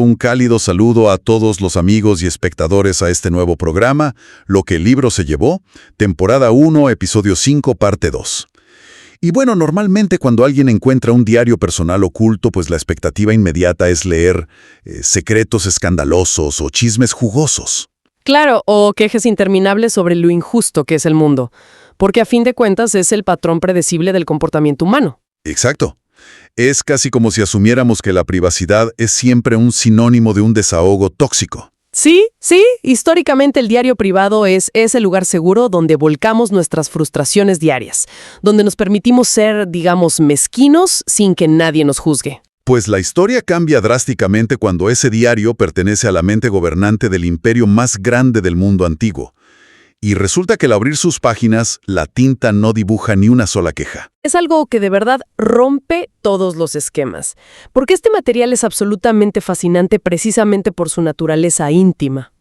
Un cálido saludo a todos los amigos y espectadores a este nuevo programa, Lo que el libro se llevó, temporada 1, episodio 5, parte 2. Y bueno, normalmente cuando alguien encuentra un diario personal oculto, pues la expectativa inmediata es leer secretos escandalosos o chismes jugosos. Claro, o quejas interminables sobre lo injusto que es el mundo, porque a fin de cuentas es el patrón predecible del comportamiento humano. Exacto. Es casi como si asumiéramos que la privacidad es siempre un sinónimo de un desahogo tóxico. Sí, históricamente el diario privado es ese lugar seguro donde volcamos nuestras frustraciones diarias, donde nos permitimos ser, digamos, mezquinos sin que nadie nos juzgue. Pues la historia cambia drásticamente cuando ese diario pertenece a la mente gobernante del imperio más grande del mundo antiguo. Y resulta que al abrir sus páginas, la tinta no dibuja ni una sola queja. Es algo que de verdad rompe todos los esquemas, porque este material es absolutamente fascinante precisamente por su naturaleza íntima.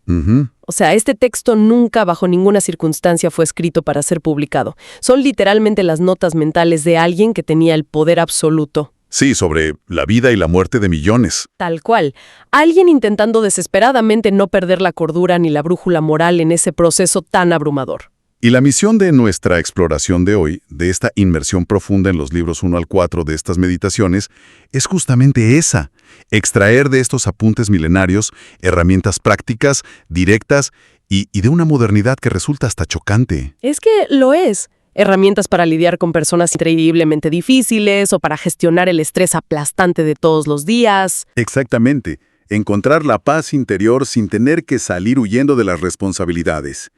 O sea, este texto nunca bajo ninguna circunstancia fue escrito para ser publicado. Son literalmente las notas mentales de alguien que tenía el poder absoluto. Sí, sobre la vida y la muerte de millones. Tal cual. Alguien intentando desesperadamente no perder la cordura ni la brújula moral en ese proceso tan abrumador. Y la misión de nuestra exploración de hoy, de esta inmersión profunda en los libros 1 al 4 de estas meditaciones, es justamente esa: extraer de estos apuntes milenarios herramientas prácticas, directas y de una modernidad que resulta hasta chocante. Es que lo es. Herramientas para lidiar con personas increíblemente difíciles o para gestionar el estrés aplastante de todos los días. Exactamente. Encontrar la paz interior sin tener que salir huyendo de las responsabilidades.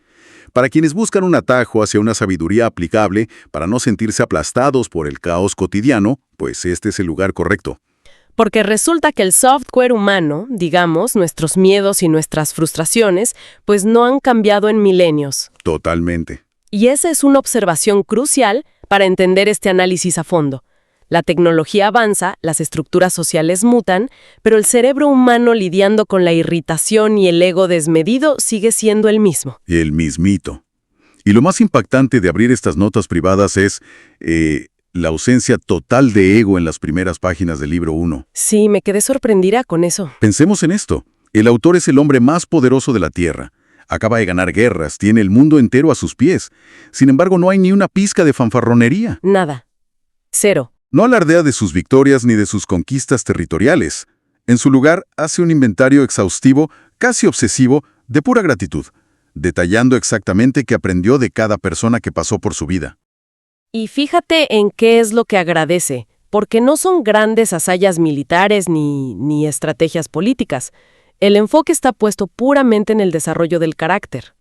Para quienes buscan un atajo hacia una sabiduría aplicable para no sentirse aplastados por el caos cotidiano, pues este es el lugar correcto. Porque resulta que el software humano, digamos, nuestros miedos y nuestras frustraciones, pues no han cambiado en milenios. Totalmente. Y esa es una observación crucial para entender este análisis a fondo. La tecnología avanza, las estructuras sociales mutan, pero el cerebro humano lidiando con la irritación y el ego desmedido sigue siendo el mismo. El mismito. Y lo más impactante de abrir estas notas privadas es la ausencia total de ego en las primeras páginas del libro 1. Sí, me quedé sorprendida con eso. Pensemos en esto. El autor es el hombre más poderoso de la Tierra. Acaba de ganar guerras, tiene el mundo entero a sus pies. Sin embargo, no hay ni una pizca de fanfarronería. Nada. Cero. No alardea de sus victorias ni de sus conquistas territoriales. En su lugar, hace un inventario exhaustivo, casi obsesivo, de pura gratitud, detallando exactamente qué aprendió de cada persona que pasó por su vida. Y fíjate en qué es lo que agradece, porque no son grandes hazañas militares ni estrategias políticas. El enfoque está puesto puramente en el desarrollo del carácter.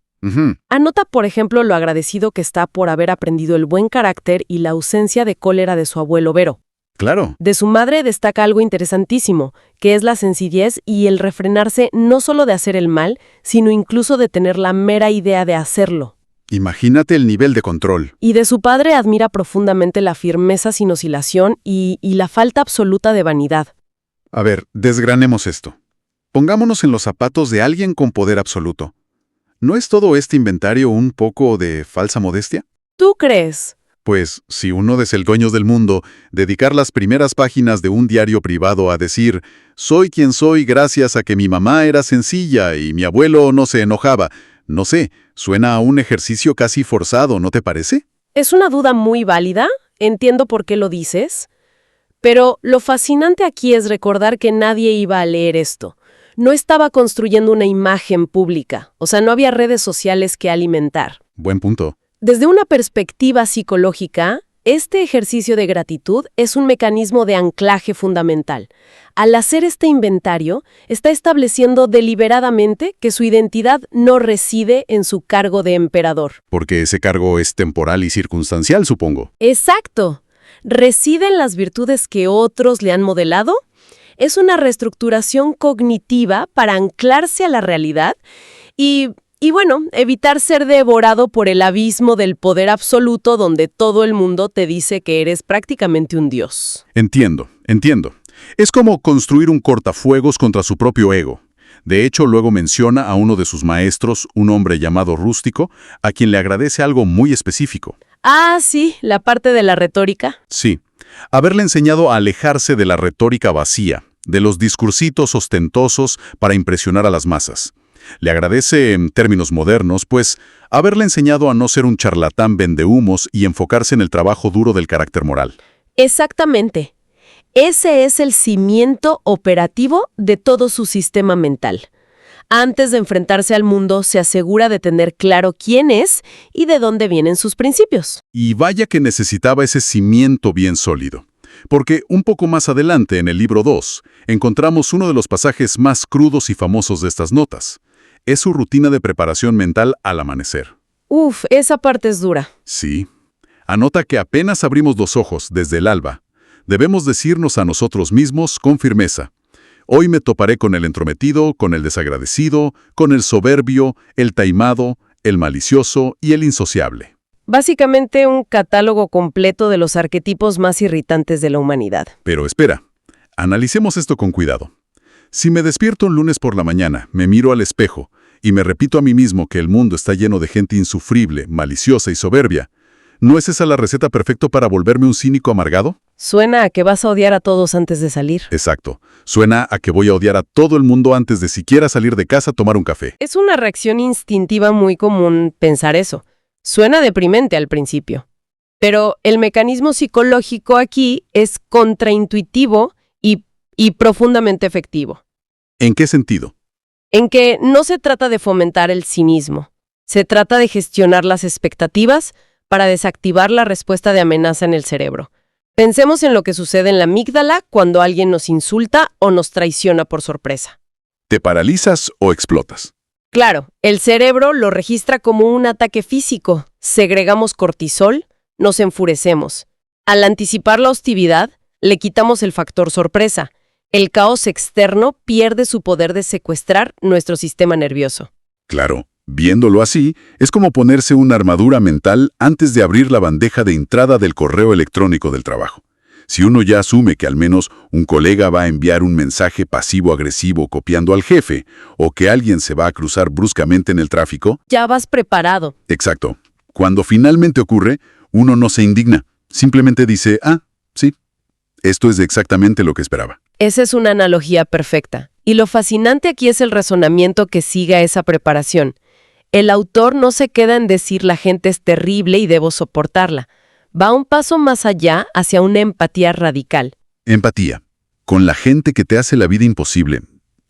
Anota, por ejemplo, lo agradecido que está por haber aprendido el buen carácter y la ausencia de cólera de su abuelo Vero. Claro. De su madre destaca algo interesantísimo, que es la sencillez y el refrenarse no solo de hacer el mal, sino incluso de tener la mera idea de hacerlo. Imagínate el nivel de control. Y de su padre admira profundamente la firmeza sin oscilación y la falta absoluta de vanidad. A ver, desgranemos esto. Pongámonos en los zapatos de alguien con poder absoluto. ¿No es todo este inventario un poco de falsa modestia? ¿Tú crees? Pues, si uno es el dueño del mundo, dedicar las primeras páginas de un diario privado a decir «soy quien soy gracias a que mi mamá era sencilla y mi abuelo no se enojaba», no sé, suena a un ejercicio casi forzado, ¿no te parece? Es una duda muy válida, entiendo por qué lo dices, pero lo fascinante aquí es recordar que nadie iba a leer esto. No estaba construyendo una imagen pública, o sea, no había redes sociales que alimentar. Buen punto. Desde una perspectiva psicológica, este ejercicio de gratitud es un mecanismo de anclaje fundamental. Al hacer este inventario, está estableciendo deliberadamente que su identidad no reside en su cargo de emperador. Porque ese cargo es temporal y circunstancial, supongo. Exacto. ¿Reside en las virtudes que otros le han modelado? Es una reestructuración cognitiva para anclarse a la realidad y bueno, evitar ser devorado por el abismo del poder absoluto donde todo el mundo te dice que eres prácticamente un dios. Entiendo. Es como construir un cortafuegos contra su propio ego. De hecho, luego menciona a uno de sus maestros, un hombre llamado Rústico, a quien le agradece algo muy específico. Ah, sí, la parte de la retórica. Sí, haberle enseñado a alejarse de la retórica vacía, de los discursitos ostentosos para impresionar a las masas. Le agradece, en términos modernos, pues, haberle enseñado a no ser un charlatán vendehumos y enfocarse en el trabajo duro del carácter moral. Exactamente. Ese es el cimiento operativo de todo su sistema mental. Antes de enfrentarse al mundo, se asegura de tener claro quién es y de dónde vienen sus principios. Y vaya que necesitaba ese cimiento bien sólido. Porque un poco más adelante, en el libro 2, encontramos uno de los pasajes más crudos y famosos de estas notas. Es su rutina de preparación mental al amanecer. Uf, esa parte es dura. Sí. Anota que apenas abrimos los ojos desde el alba, debemos decirnos a nosotros mismos con firmeza: hoy me toparé con el entrometido, con el desagradecido, con el soberbio, el taimado, el malicioso y el insociable. Básicamente un catálogo completo de los arquetipos más irritantes de la humanidad. Pero espera, analicemos esto con cuidado. Si me despierto un lunes por la mañana, me miro al espejo y me repito a mí mismo que el mundo está lleno de gente insufrible, maliciosa y soberbia, ¿no es esa la receta perfecta para volverme un cínico amargado? Suena a que vas a odiar a todos antes de salir. Exacto. Suena a que voy a odiar a todo el mundo antes de siquiera salir de casa a tomar un café. Es una reacción instintiva muy común pensar eso. Suena deprimente al principio. Pero el mecanismo psicológico aquí es contraintuitivo y profundamente efectivo. ¿En qué sentido? En que no se trata de fomentar el cinismo. Se trata de gestionar las expectativas para desactivar la respuesta de amenaza en el cerebro. Pensemos en lo que sucede en la amígdala cuando alguien nos insulta o nos traiciona por sorpresa. ¿Te paralizas o explotas? Claro, el cerebro lo registra como un ataque físico. Segregamos cortisol, nos enfurecemos. Al anticipar la hostilidad, le quitamos el factor sorpresa. El caos externo pierde su poder de secuestrar nuestro sistema nervioso. Claro, viéndolo así, es como ponerse una armadura mental antes de abrir la bandeja de entrada del correo electrónico del trabajo. Si uno ya asume que al menos un colega va a enviar un mensaje pasivo-agresivo copiando al jefe, o que alguien se va a cruzar bruscamente en el tráfico... Ya vas preparado. Exacto. Cuando finalmente ocurre, uno no se indigna. Simplemente dice, sí, esto es exactamente lo que esperaba. Esa es una analogía perfecta. Y lo fascinante aquí es el razonamiento que sigue a esa preparación. El autor no se queda en decir la gente es terrible y debo soportarla. Va un paso más allá hacia una empatía radical. Empatía. Con la gente que te hace la vida imposible.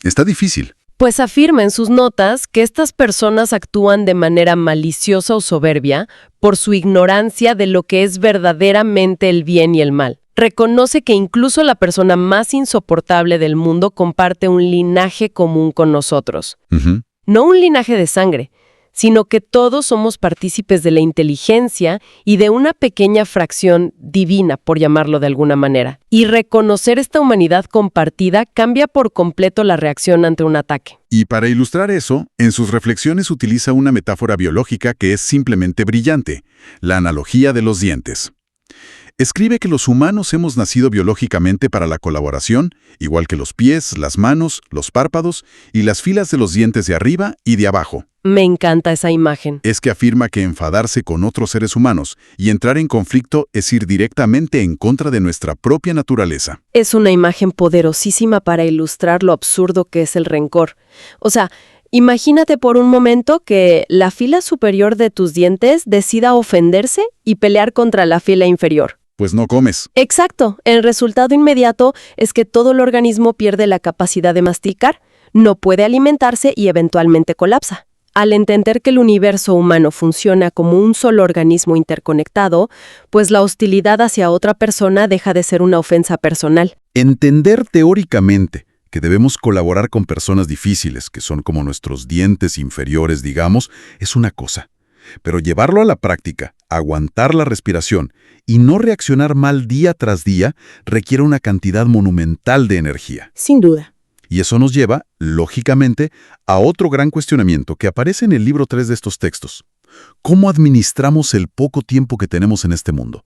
Está difícil. Pues afirma en sus notas que estas personas actúan de manera maliciosa o soberbia por su ignorancia de lo que es verdaderamente el bien y el mal. Reconoce que incluso la persona más insoportable del mundo comparte un linaje común con nosotros. No un linaje de sangre, sino que todos somos partícipes de la inteligencia y de una pequeña fracción divina, por llamarlo de alguna manera. Y reconocer esta humanidad compartida cambia por completo la reacción ante un ataque. Y para ilustrar eso, en sus reflexiones utiliza una metáfora biológica que es simplemente brillante: la analogía de los dientes. Escribe que los humanos hemos nacido biológicamente para la colaboración, igual que los pies, las manos, los párpados y las filas de los dientes de arriba y de abajo. Me encanta esa imagen. Es que afirma que enfadarse con otros seres humanos y entrar en conflicto es ir directamente en contra de nuestra propia naturaleza. Es una imagen poderosísima para ilustrar lo absurdo que es el rencor. O sea, imagínate por un momento que la fila superior de tus dientes decida ofenderse y pelear contra la fila inferior. Pues no comes. Exacto. El resultado inmediato es que todo el organismo pierde la capacidad de masticar, no puede alimentarse y eventualmente colapsa. Al entender que el universo humano funciona como un solo organismo interconectado, pues la hostilidad hacia otra persona deja de ser una ofensa personal. Entender teóricamente que debemos colaborar con personas difíciles, que son como nuestros dientes inferiores, digamos, es una cosa. Pero llevarlo a la práctica, aguantar la respiración y no reaccionar mal día tras día requiere una cantidad monumental de energía. Sin duda. Y eso nos lleva, lógicamente, a otro gran cuestionamiento que aparece en el libro 3 de estos textos. ¿Cómo administramos el poco tiempo que tenemos en este mundo?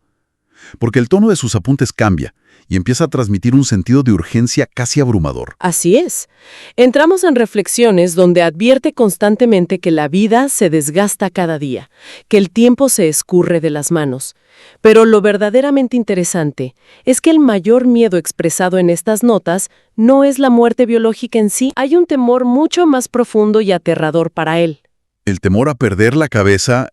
porque el tono de sus apuntes cambia y empieza a transmitir un sentido de urgencia casi abrumador. Así es. Entramos en reflexiones donde advierte constantemente que la vida se desgasta cada día, que el tiempo se escurre de las manos. Pero lo verdaderamente interesante es que el mayor miedo expresado en estas notas no es la muerte biológica en sí, hay un temor mucho más profundo y aterrador para él. El temor a perder la cabeza,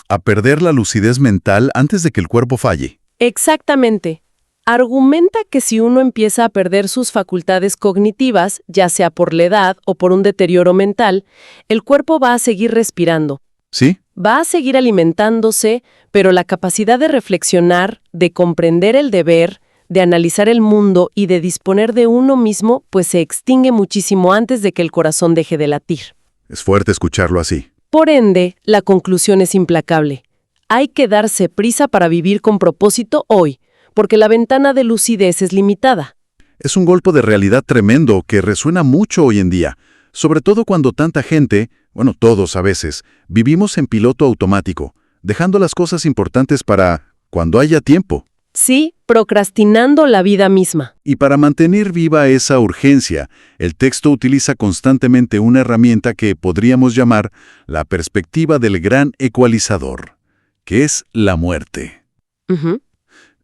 a perder la lucidez mental antes de que el cuerpo falle. Exactamente. Argumenta que si uno empieza a perder sus facultades cognitivas, ya sea por la edad o por un deterioro mental, el cuerpo va a seguir respirando. ¿Sí? Va a seguir alimentándose, pero la capacidad de reflexionar, de comprender el deber, de analizar el mundo y de disponer de uno mismo, pues se extingue muchísimo antes de que el corazón deje de latir. Es fuerte escucharlo así. Por ende, la conclusión es implacable. Hay que darse prisa para vivir con propósito hoy, porque la ventana de lucidez es limitada. Es un golpe de realidad tremendo que resuena mucho hoy en día, sobre todo cuando tanta gente, bueno, todos a veces, vivimos en piloto automático, dejando las cosas importantes para cuando haya tiempo. Sí, procrastinando la vida misma. Y para mantener viva esa urgencia, el texto utiliza constantemente una herramienta que podríamos llamar la perspectiva del gran ecualizador, que es la muerte.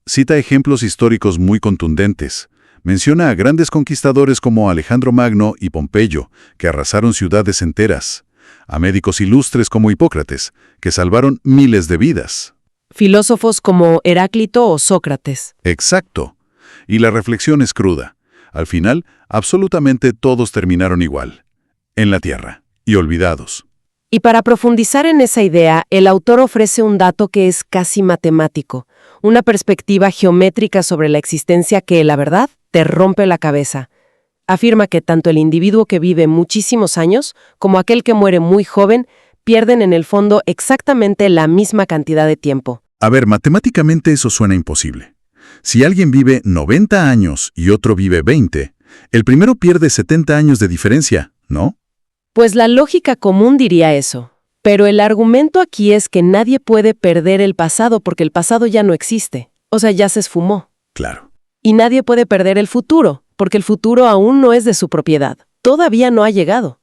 Cita ejemplos históricos muy contundentes. Menciona a grandes conquistadores como Alejandro Magno y Pompeyo, que arrasaron ciudades enteras. A médicos ilustres como Hipócrates, que salvaron miles de vidas. Filósofos como Heráclito o Sócrates. Exacto. Y la reflexión es cruda. Al final, absolutamente todos terminaron igual. En la tierra. Y olvidados. Y para profundizar en esa idea, el autor ofrece un dato que es casi matemático, una perspectiva geométrica sobre la existencia que, la verdad, te rompe la cabeza. Afirma que tanto el individuo que vive muchísimos años como aquel que muere muy joven pierden en el fondo exactamente la misma cantidad de tiempo. A ver, matemáticamente eso suena imposible. Si alguien vive 90 años y otro vive 20, el primero pierde 70 años de diferencia, ¿no? Pues la lógica común diría eso. Pero el argumento aquí es que nadie puede perder el pasado porque el pasado ya no existe. O sea, ya se esfumó. Claro. Y nadie puede perder el futuro, porque el futuro aún no es de su propiedad. Todavía no ha llegado.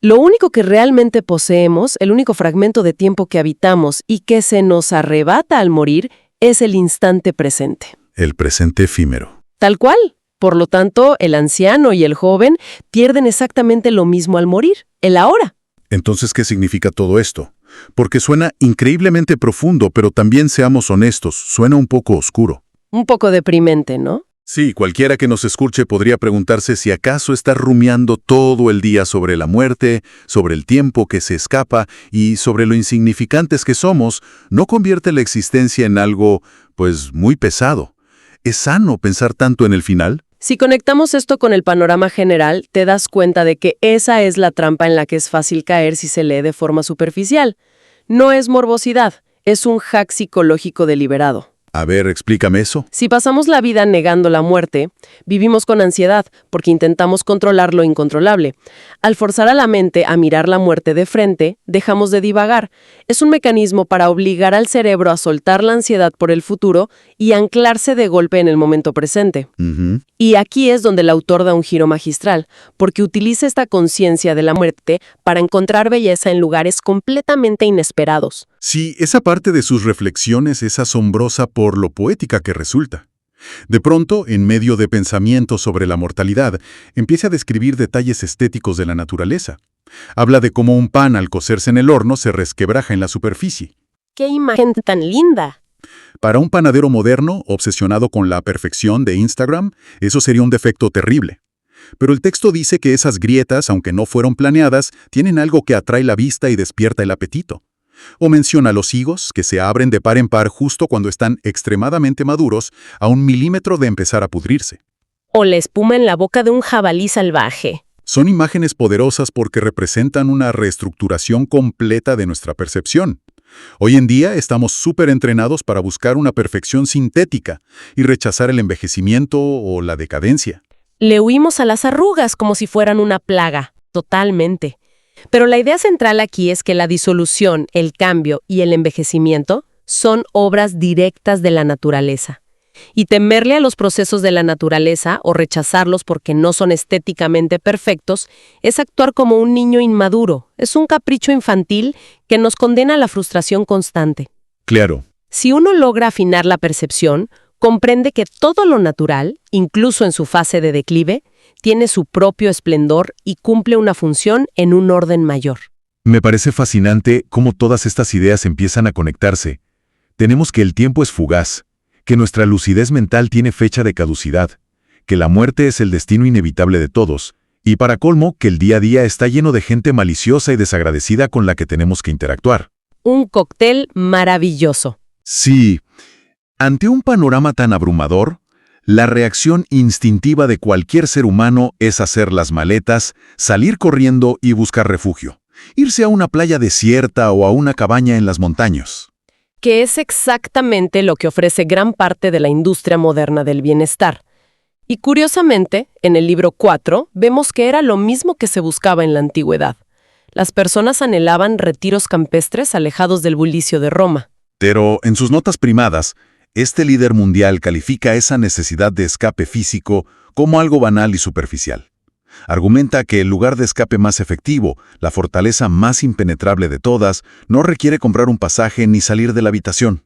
Lo único que realmente poseemos, el único fragmento de tiempo que habitamos y que se nos arrebata al morir, es el instante presente. El presente efímero. Tal cual. Por lo tanto, el anciano y el joven pierden exactamente lo mismo al morir, el ahora. Entonces, ¿qué significa todo esto? Porque suena increíblemente profundo, pero también, seamos honestos, suena un poco oscuro. Un poco deprimente, ¿no? Sí, cualquiera que nos escuche podría preguntarse si acaso está rumiando todo el día sobre la muerte, sobre el tiempo que se escapa y sobre lo insignificantes que somos, no convierte la existencia en algo, pues, muy pesado. ¿Es sano pensar tanto en el final? Si conectamos esto con el panorama general, te das cuenta de que esa es la trampa en la que es fácil caer si se lee de forma superficial. No es morbosidad, es un hack psicológico deliberado. A ver, explícame eso. Si pasamos la vida negando la muerte, vivimos con ansiedad porque intentamos controlar lo incontrolable. Al forzar a la mente a mirar la muerte de frente, dejamos de divagar. Es un mecanismo para obligar al cerebro a soltar la ansiedad por el futuro y anclarse de golpe en el momento presente. Y aquí es donde el autor da un giro magistral, porque utiliza esta conciencia de la muerte para encontrar belleza en lugares completamente inesperados. Sí, esa parte de sus reflexiones es asombrosa por lo poética que resulta. De pronto, en medio de pensamientos sobre la mortalidad, empieza a describir detalles estéticos de la naturaleza. Habla de cómo un pan al cocerse en el horno se resquebraja en la superficie. ¡Qué imagen tan linda! Para un panadero moderno, obsesionado con la perfección de Instagram, eso sería un defecto terrible. Pero el texto dice que esas grietas, aunque no fueron planeadas, tienen algo que atrae la vista y despierta el apetito. O menciona los higos, que se abren de par en par justo cuando están extremadamente maduros, a 1 milímetro de empezar a pudrirse. O la espuma en la boca de un jabalí salvaje. Son imágenes poderosas porque representan una reestructuración completa de nuestra percepción. Hoy en día estamos súper entrenados para buscar una perfección sintética y rechazar el envejecimiento o la decadencia. Le huimos a las arrugas como si fueran una plaga, totalmente. Pero la idea central aquí es que la disolución, el cambio y el envejecimiento son obras directas de la naturaleza. Y temerle a los procesos de la naturaleza o rechazarlos porque no son estéticamente perfectos es actuar como un niño inmaduro. Es un capricho infantil que nos condena a la frustración constante. Claro. Si uno logra afinar la percepción, comprende que todo lo natural, incluso en su fase de declive, tiene su propio esplendor y cumple una función en un orden mayor. Me parece fascinante cómo todas estas ideas empiezan a conectarse. Tenemos que el tiempo es fugaz, que nuestra lucidez mental tiene fecha de caducidad, que la muerte es el destino inevitable de todos, y para colmo, que el día a día está lleno de gente maliciosa y desagradecida con la que tenemos que interactuar. Un cóctel maravilloso. Sí, ante un panorama tan abrumador, la reacción instintiva de cualquier ser humano es hacer las maletas, salir corriendo y buscar refugio, irse a una playa desierta o a una cabaña en las montañas. Que es exactamente lo que ofrece gran parte de la industria moderna del bienestar. Y curiosamente, en el libro 4, vemos que era lo mismo que se buscaba en la antigüedad. Las personas anhelaban retiros campestres alejados del bullicio de Roma. Pero en sus notas primadas, este líder mundial califica esa necesidad de escape físico como algo banal y superficial. Argumenta que el lugar de escape más efectivo, la fortaleza más impenetrable de todas, no requiere comprar un pasaje ni salir de la habitación.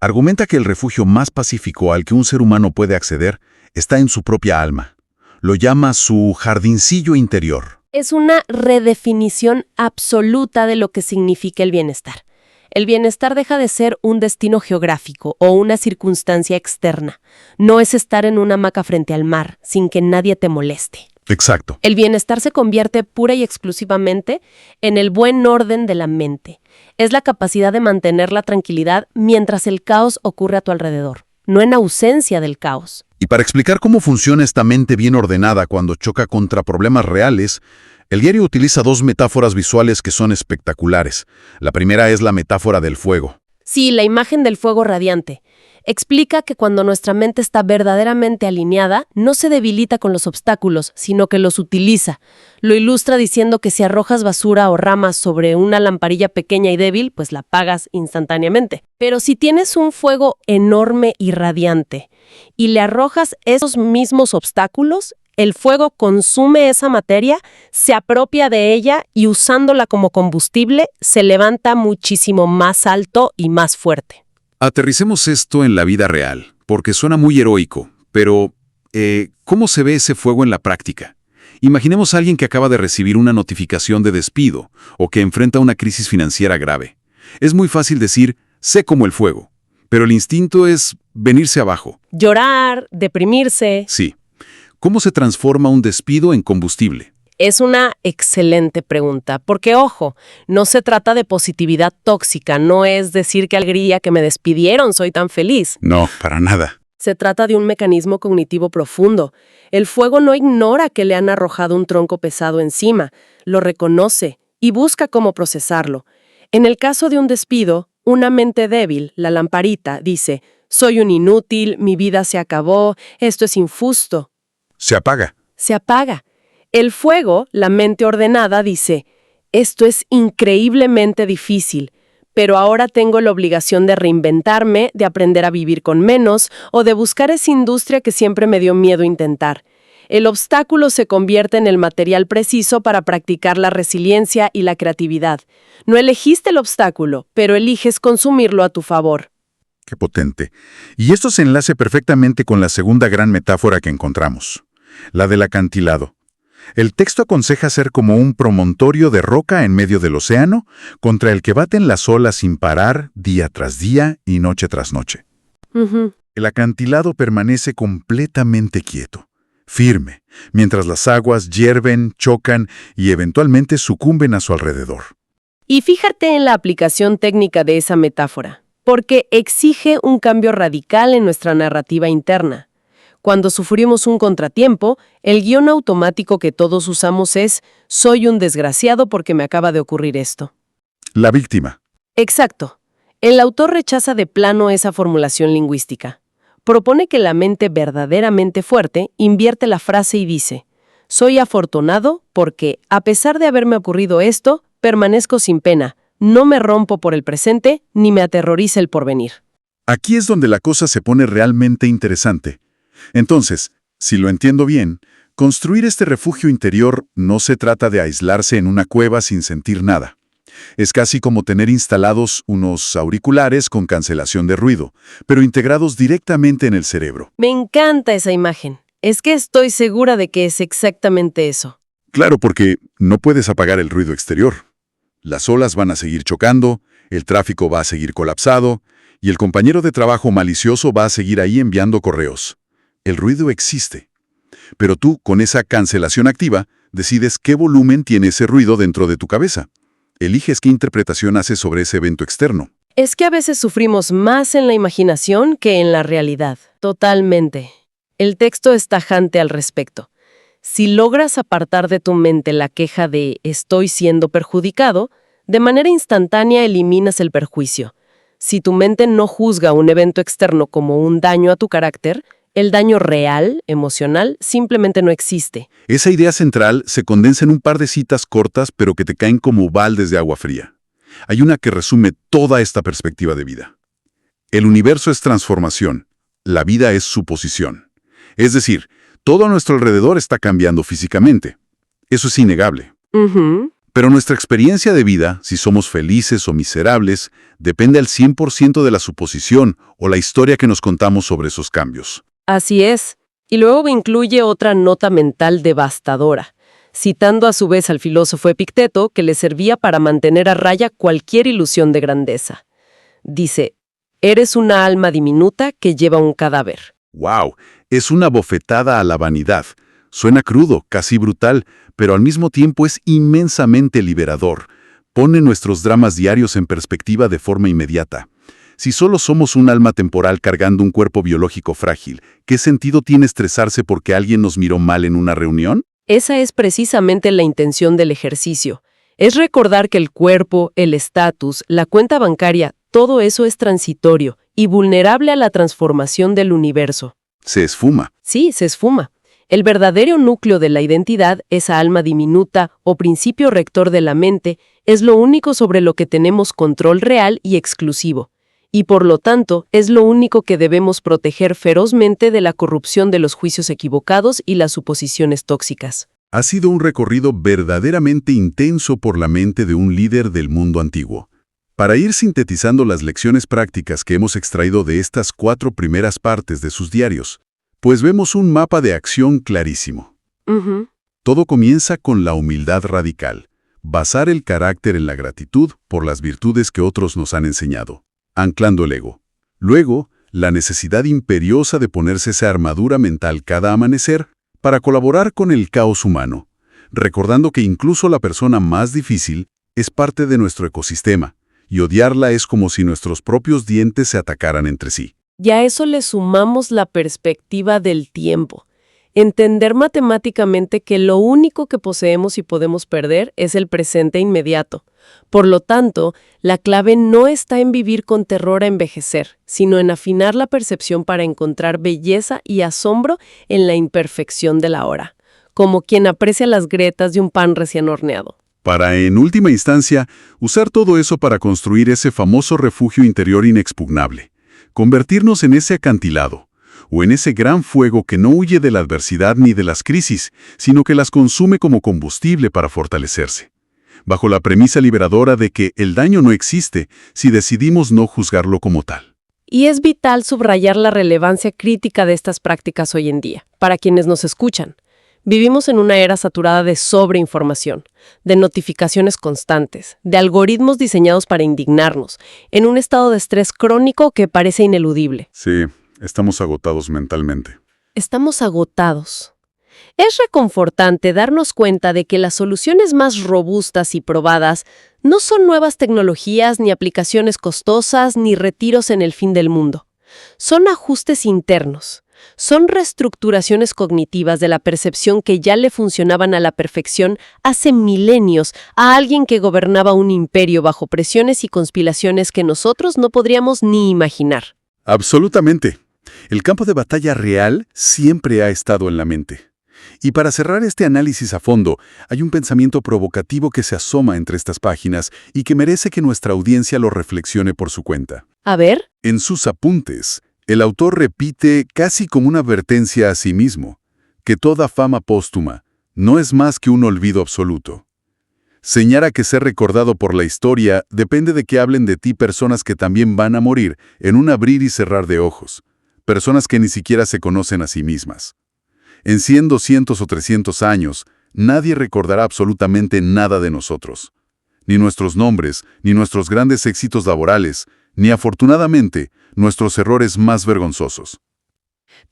Argumenta que el refugio más pacífico al que un ser humano puede acceder está en su propia alma. Lo llama su jardincillo interior. Es una redefinición absoluta de lo que significa el bienestar. El bienestar deja de ser un destino geográfico o una circunstancia externa. No es estar en una hamaca frente al mar, sin que nadie te moleste. Exacto. El bienestar se convierte pura y exclusivamente en el buen orden de la mente. Es la capacidad de mantener la tranquilidad mientras el caos ocurre a tu alrededor, no en ausencia del caos. Y para explicar cómo funciona esta mente bien ordenada cuando choca contra problemas reales, el diario utiliza dos metáforas visuales que son espectaculares. La primera es la metáfora del fuego. Sí, la imagen del fuego radiante. Explica que cuando nuestra mente está verdaderamente alineada, no se debilita con los obstáculos, sino que los utiliza. Lo ilustra diciendo que si arrojas basura o ramas sobre una lamparilla pequeña y débil, pues la apagas instantáneamente. Pero si tienes un fuego enorme y radiante y le arrojas esos mismos obstáculos, el fuego consume esa materia, se apropia de ella y usándola como combustible, se levanta muchísimo más alto y más fuerte. Aterricemos esto en la vida real, porque suena muy heroico, pero ¿cómo se ve ese fuego en la práctica? Imaginemos a alguien que acaba de recibir una notificación de despido o que enfrenta una crisis financiera grave. Es muy fácil decir, sé como el fuego, pero el instinto es venirse abajo. Llorar, deprimirse. Sí. ¿Cómo se transforma un despido en combustible? Es una excelente pregunta, porque ojo, no se trata de positividad tóxica, no es decir que alegría que me despidieron, soy tan feliz. No, para nada. Se trata de un mecanismo cognitivo profundo. El fuego no ignora que le han arrojado un tronco pesado encima, lo reconoce y busca cómo procesarlo. En el caso de un despido, una mente débil, la lamparita, dice, soy un inútil, mi vida se acabó, esto es injusto. Se apaga. Se apaga. El fuego, la mente ordenada, dice, esto es increíblemente difícil, pero ahora tengo la obligación de reinventarme, de aprender a vivir con menos o de buscar esa industria que siempre me dio miedo intentar. El obstáculo se convierte en el material preciso para practicar la resiliencia y la creatividad. No elegiste el obstáculo, pero eliges consumirlo a tu favor. Qué potente. Y esto se enlace perfectamente con la segunda gran metáfora que encontramos, la del acantilado. El texto aconseja ser como un promontorio de roca en medio del océano, contra el que baten las olas sin parar, día tras día y noche tras noche. El acantilado permanece completamente quieto, firme, mientras las aguas hierven, chocan y eventualmente sucumben a su alrededor. Y fíjate en la aplicación técnica de esa metáfora, porque exige un cambio radical en nuestra narrativa interna. Cuando sufrimos un contratiempo, el guión automático que todos usamos es «soy un desgraciado porque me acaba de ocurrir esto». La víctima. Exacto. El autor rechaza de plano esa formulación lingüística. Propone que la mente verdaderamente fuerte invierte la frase y dice «soy afortunado porque, a pesar de haberme ocurrido esto, permanezco sin pena, No me rompo por el presente ni me aterroriza el porvenir. Aquí es donde la cosa se pone realmente interesante. Entonces, si lo entiendo bien, construir este refugio interior no se trata de aislarse en una cueva sin sentir nada. Es casi como tener instalados unos auriculares con cancelación de ruido, pero integrados directamente en el cerebro. Me encanta esa imagen. Es que estoy segura de que es exactamente eso. Claro, porque no puedes apagar el ruido exterior. Las olas van a seguir chocando, el tráfico va a seguir colapsado, y el compañero de trabajo malicioso va a seguir ahí enviando correos. El ruido existe. Pero tú, con esa cancelación activa, decides qué volumen tiene ese ruido dentro de tu cabeza. Eliges qué interpretación haces sobre ese evento externo. Es que a veces sufrimos más en la imaginación que en la realidad. Totalmente. El texto es tajante al respecto. Si logras apartar de tu mente la queja de «estoy siendo perjudicado», de manera instantánea eliminas el perjuicio. Si tu mente no juzga un evento externo como un daño a tu carácter, el daño real, emocional, simplemente no existe. Esa idea central se condensa en un par de citas cortas, pero que te caen como baldes de agua fría. Hay una que resume toda esta perspectiva de vida. El universo es transformación, la vida es suposición. Es decir, todo a nuestro alrededor está cambiando físicamente. Eso es innegable. Pero nuestra experiencia de vida, si somos felices o miserables, depende al 100% de la suposición o la historia que nos contamos sobre esos cambios. Así es. Y luego incluye otra nota mental devastadora, citando a su vez al filósofo Epicteto, que le servía para mantener a raya cualquier ilusión de grandeza. Dice, «Eres una alma diminuta que lleva un cadáver». ¡Wow! Es una bofetada a la vanidad. Suena crudo, casi brutal, pero al mismo tiempo es inmensamente liberador. Pone nuestros dramas diarios en perspectiva de forma inmediata. Si solo somos un alma temporal cargando un cuerpo biológico frágil, ¿qué sentido tiene estresarse porque alguien nos miró mal en una reunión? Esa es precisamente la intención del ejercicio. Es recordar que el cuerpo, el estatus, la cuenta bancaria, todo eso es transitorio y vulnerable a la transformación del universo. Se esfuma. Sí, se esfuma. El verdadero núcleo de la identidad, esa alma diminuta o principio rector de la mente, es lo único sobre lo que tenemos control real y exclusivo. Y por lo tanto, es lo único que debemos proteger ferozmente de la corrupción de los juicios equivocados y las suposiciones tóxicas. Ha sido un recorrido verdaderamente intenso por la mente de un líder del mundo antiguo. Para ir sintetizando las lecciones prácticas que hemos extraído de estas 4 primeras partes de sus diarios, pues vemos un mapa de acción clarísimo. Todo comienza con la humildad radical, basar el carácter en la gratitud por las virtudes que otros nos han enseñado, anclando el ego. Luego, la necesidad imperiosa de ponerse esa armadura mental cada amanecer para colaborar con el caos humano, recordando que incluso la persona más difícil es parte de nuestro ecosistema, y odiarla es como si nuestros propios dientes se atacaran entre sí. Y a eso le sumamos la perspectiva del tiempo. Entender matemáticamente que lo único que poseemos y podemos perder es el presente inmediato. Por lo tanto, la clave no está en vivir con terror a envejecer, sino en afinar la percepción para encontrar belleza y asombro en la imperfección de la hora, como quien aprecia las grietas de un pan recién horneado. Para, en última instancia, usar todo eso para construir ese famoso refugio interior inexpugnable. Convertirnos en ese acantilado, o en ese gran fuego que no huye de la adversidad ni de las crisis, sino que las consume como combustible para fortalecerse. Bajo la premisa liberadora de que el daño no existe si decidimos no juzgarlo como tal. Y es vital subrayar la relevancia crítica de estas prácticas hoy en día, para quienes nos escuchan. Vivimos en una era saturada de sobreinformación, de notificaciones constantes, de algoritmos diseñados para indignarnos, en un estado de estrés crónico que parece ineludible. Sí, estamos agotados mentalmente. Estamos agotados. Es reconfortante darnos cuenta de que las soluciones más robustas y probadas no son nuevas tecnologías, ni aplicaciones costosas, ni retiros en el fin del mundo. Son ajustes internos. Son reestructuraciones cognitivas de la percepción que ya le funcionaban a la perfección hace milenios a alguien que gobernaba un imperio bajo presiones y conspiraciones que nosotros no podríamos ni imaginar. Absolutamente. El campo de batalla real siempre ha estado en la mente. Y para cerrar este análisis a fondo, hay un pensamiento provocativo que se asoma entre estas páginas y que merece que nuestra audiencia lo reflexione por su cuenta. A ver. En sus apuntes, el autor repite casi como una advertencia a sí mismo, que toda fama póstuma no es más que un olvido absoluto. Señala que ser recordado por la historia depende de que hablen de ti personas que también van a morir en un abrir y cerrar de ojos, personas que ni siquiera se conocen a sí mismas. En 100, 200 o 300 años, nadie recordará absolutamente nada de nosotros. Ni nuestros nombres, ni nuestros grandes éxitos laborales, ni afortunadamente, nuestros errores más vergonzosos.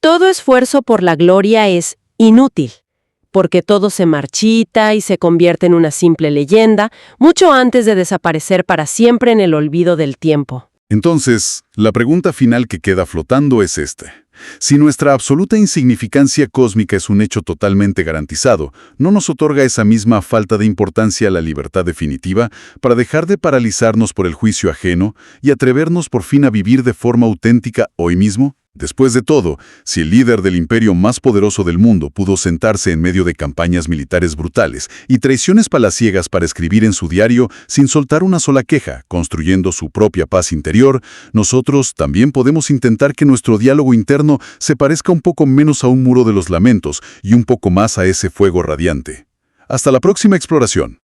Todo esfuerzo por la gloria es inútil, porque todo se marchita y se convierte en una simple leyenda, mucho antes de desaparecer para siempre en el olvido del tiempo. Entonces, la pregunta final que queda flotando es esta. Si nuestra absoluta insignificancia cósmica es un hecho totalmente garantizado, ¿no nos otorga esa misma falta de importancia la libertad definitiva para dejar de paralizarnos por el juicio ajeno y atrevernos por fin a vivir de forma auténtica hoy mismo? Después de todo, si el líder del imperio más poderoso del mundo pudo sentarse en medio de campañas militares brutales y traiciones palaciegas para escribir en su diario sin soltar una sola queja, construyendo su propia paz interior, nosotros también podemos intentar que nuestro diálogo interno se parezca un poco menos a un muro de los lamentos y un poco más a ese fuego radiante. Hasta la próxima exploración.